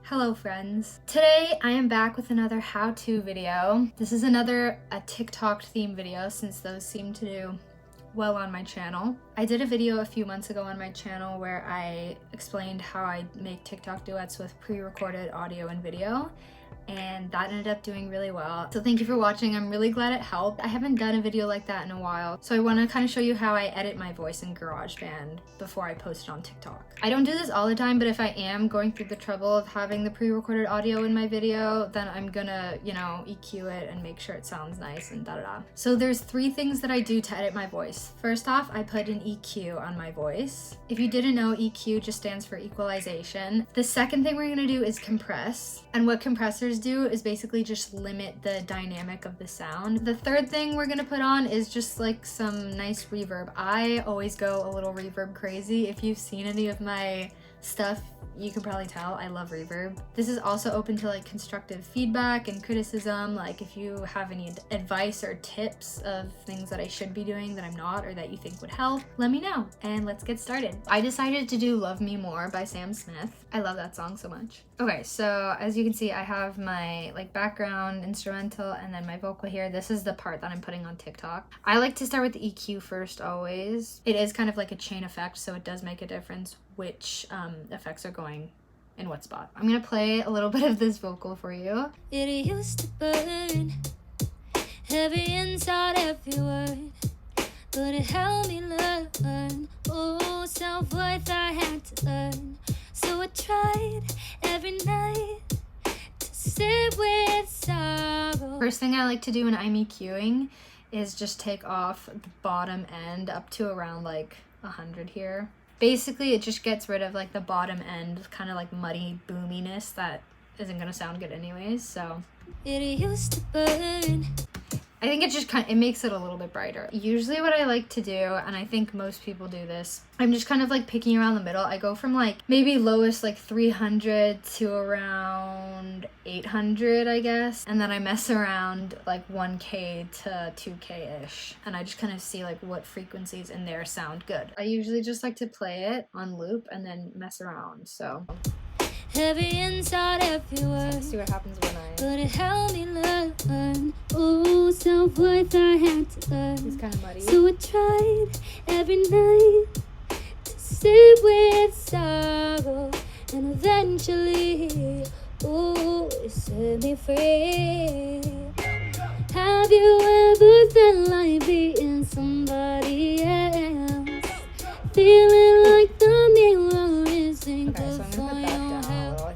Hello friends. Today I am back with another how-to video. This is another TikTok theme video since those seem to do well on my channel. I did a video a few months ago on my channel where I explained how I make TikTok duets with pre-recorded audio and video, and that ended up doing really well. So thank you for watching. I'm really glad it helped. I haven't done a video like that in a while, so I want to kind of show you how I edit my voice in GarageBand before I post it on TikTok. I don't do this all the time, but if I am going through the trouble of having the pre-recorded audio in my video, then I'm gonna, EQ it and make sure it sounds nice and da-da-da. So there's 3 things that I do to edit my voice. First off, I put an EQ on my voice. If you didn't know, EQ just stands for equalization. The second thing we're gonna do is compress. And what compressors do is basically just limit the dynamic of the sound. The third thing we're gonna put on is just like some nice reverb. I always go a little reverb crazy. If you've seen any of my stuff, you can probably tell I love reverb. This is also open to like constructive feedback and criticism. Like if you have any advice or tips of things that I should be doing that I'm not or that you think would help, let me know and let's get started. I decided to do Love Me More by Sam Smith. I love that song so much. Okay, so as you can see, I have my background instrumental and then my vocal here. This is the part that I'm putting on TikTok. I like to start with the EQ first always. It is kind of like a chain effect, so it does make a difference which effects are going in what spot. I'm gonna play a little bit of this vocal for you. It used to burn heavy inside every word, but it helped me learn. Oh, self-worth I had to earn. So I tried every night to sit with sorrow. First thing I like to do when I'm EQing is just take off the bottom end up to around 100 here. Basically, it just gets rid of the bottom end, kind of muddy boominess that isn't gonna sound good anyways, so. It used to burn. I think it just it makes it a little bit brighter. Usually what I like to do, and I think most people do this, I'm just kind of picking around the middle. I go from maybe lowest 300 to around 800, I guess. And then I mess around 1K to 2K-ish. And I just kind of see what frequencies in there sound good. I usually just like to play it on loop and then mess around, so. Heavy inside every word. Let's see what happens when But it helped me learn. Oh, self-worth I had to earn. It's kind of muddy. So I tried every night to sit with sorrow, and eventually, oh, it set me free. Have you ever felt like being somebody else? Feeling like the mirror isn't good for your health.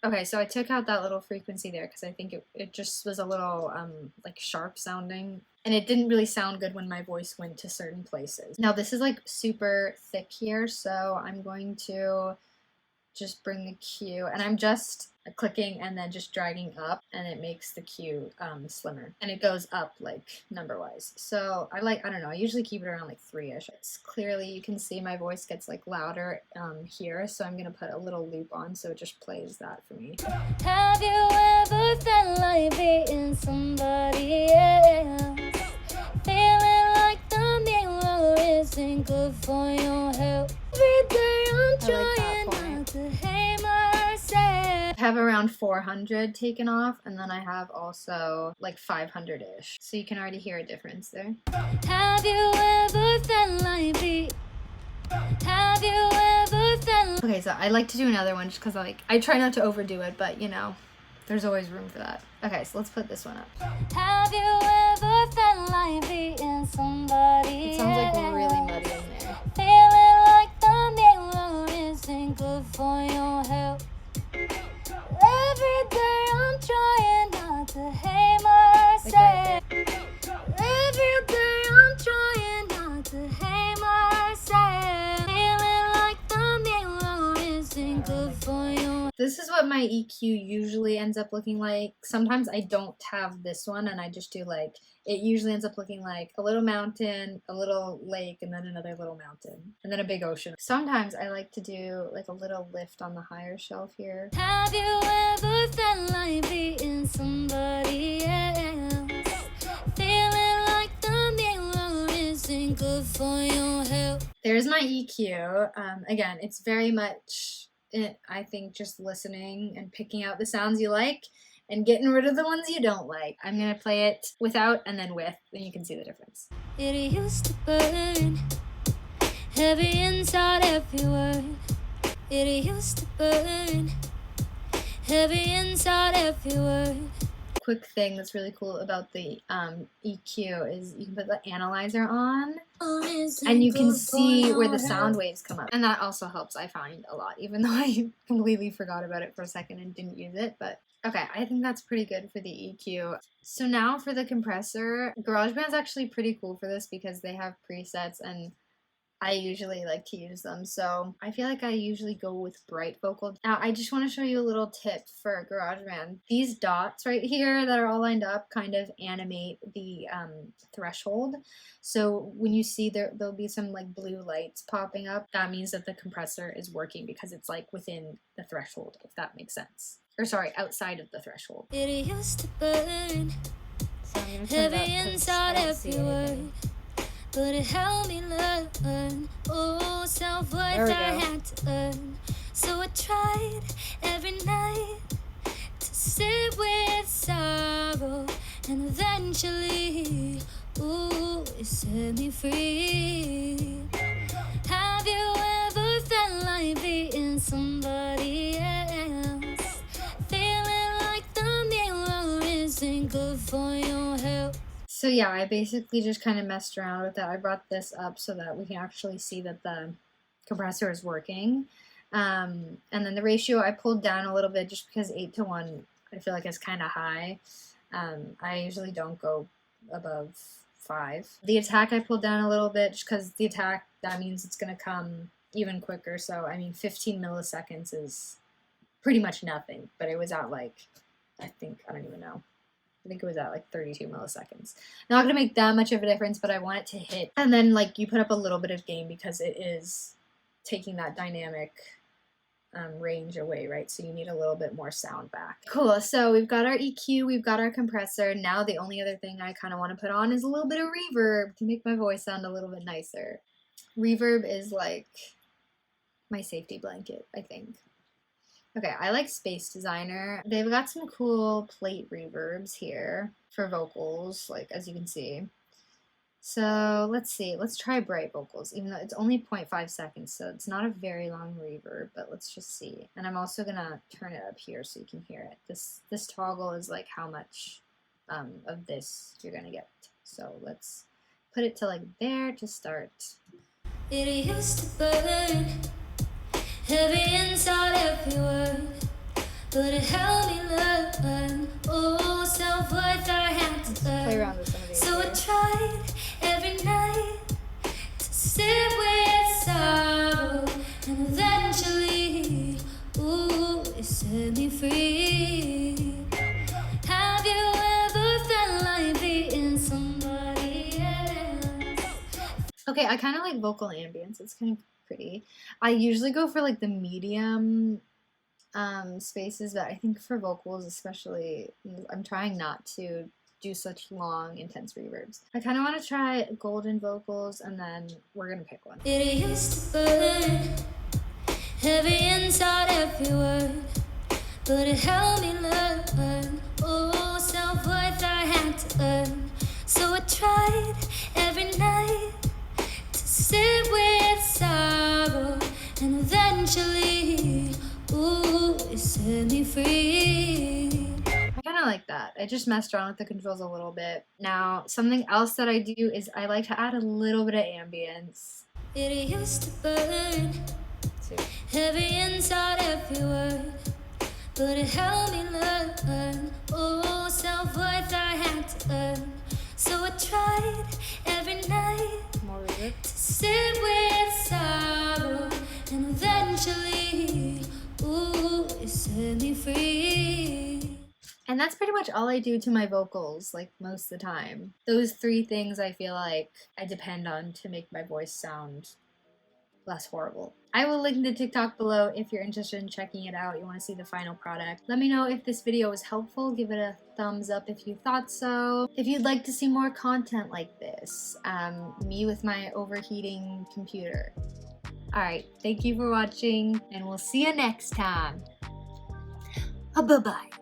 Okay, so I took out that little frequency there because I think it just was a little sharp sounding, and it didn't really sound good when my voice went to certain places. Now this is super thick here, so I'm going to just bring the Q, and I'm just clicking and then just dragging up, and it makes the Q slimmer, and it goes up number wise. So I don't know, I usually keep it around 3-ish. It's clearly, you can see my voice gets louder here, so I'm gonna put a little loop on so it just plays that for me. Have you ever felt like being somebody else? Feeling like the mirror isn't good for your health. Every day I'm trying not to hate myself. I have around 400 taken off, and then I have also 500-ish. So you can already hear a difference there. Have you ever felt like being? Have you ever felt? Okay, so I like to do another one just because I try not to overdo it, but there's always room for that. Okay, so let's put this one up. Have you ever felt like being somebody It sounds really muddy in there. Feeling like the mirror isn't good for your health. Every day I'm trying not to hate myself. Every day I'm trying not to hate myself. Feeling like the mirror isn't good for your. This is what my EQ usually ends up looking like. Sometimes I don't have this one and I just do it usually ends up looking like a little mountain, a little lake, and then another little mountain, and then a big ocean. Sometimes I like to do a little lift on the higher shelf here. Have you ever felt like being somebody else? Feeling like the mirror isn't good for your health. There's my EQ. Again, it's very much I think just listening and picking out the sounds you like and getting rid of the ones you don't like. I'm gonna play it without and then with, and you can see the difference. It used to burn heavy inside every word. It used to burn heavy inside every word. Quick thing that's really cool about the EQ is you can put the analyzer on and you can see where the sound waves come up. And that also helps, I find, a lot, even though I completely forgot about it for a second and didn't use it. But okay, I think that's pretty good for the EQ. So now for the compressor, GarageBand's actually pretty cool for this because they have presets and I usually like to use them, so I feel like I usually go with bright vocal. Now, I just want to show you a little tip for GarageBand. These dots right here that are all lined up kind of animate the threshold. So when you see there'll be some like blue lights popping up, that means that the compressor is working because it's like within the threshold, if that makes sense. Or sorry, outside of the threshold. It used to burn So I'm gonna turn it up 'cause I don't see anything. but it helped me learn. Oh, self-worth I had to earn. So I tried every night to sit with sorrow, and eventually, ooh, it set me free. Have you ever felt like being somebody else? Feeling like the mirror isn't good for your health. So yeah, I basically just kind of messed around with it. I brought this up so that we can actually see that the compressor is working. And then the ratio I pulled down a little bit just because 8:1 I feel like is kind of high. I usually don't go above 5. The attack I pulled down a little bit just because the attack, that means it's going to come even quicker. So I mean 15 milliseconds is pretty much nothing, but it was at like, I don't even know. I think it was at like 32 milliseconds. Not gonna make that much of a difference, but I want it to hit. And then like you put up a little bit of gain because it is taking that dynamic range away, right? So you need a little bit more sound back. Cool, so we've got our EQ, we've got our compressor. Now the only other thing I kind of want to put on is a little bit of reverb to make my voice sound a little bit nicer. Reverb is like my safety blanket, I think. Okay, I like Space Designer. They've got some cool plate reverbs here for vocals, like as you can see. So let's see, let's try bright vocals, even though it's only 0.5 seconds, so it's not a very long reverb, but let's just see. And I'm also gonna turn it up here so you can hear it. This toggle is like how much of this you're gonna get. So let's put it to like there to start. It used to burn heavy inside every word, but it helped me learn. Oh, self-worth I had to learn. Play around with some of these. So I tried every night to sit with sorrow, and eventually, ooh, it set me free. Have you ever felt like being somebody else? Okay, I kind of like vocal ambience. It's kind of pretty. I usually go for like the medium spaces, but I think for vocals especially, I'm trying not to do such long, intense reverbs. I kind of want to try golden vocals, and then we're gonna pick one. It used to burn heavy inside every word, but it helped me learn. Oh, self-worth I had to earn. So I tried every night to sit with sorrow, and eventually, ooh, it set me free. I kind of like that. I just messed around with the controls a little bit. Now, something else that I do is I like to add a little bit of ambience. It used to burn heavy inside every word, but it helped me learn. Oh, self-worth I had to earn. So I tried every night More reverb. to sit with sorrow, and eventually, ooh, it set me free. And that's pretty much all I do to my vocals, like most of the time. Those 3 things I feel like I depend on to make my voice sound less horrible. I will link the TikTok below if you're interested in checking it out. You want to see the final product. Let me know if this video was helpful. Give it a thumbs up if you thought so. If you'd like to see more content like this, me with my overheating computer. Alright, thank you for watching, and we'll see you next time. Bye-bye.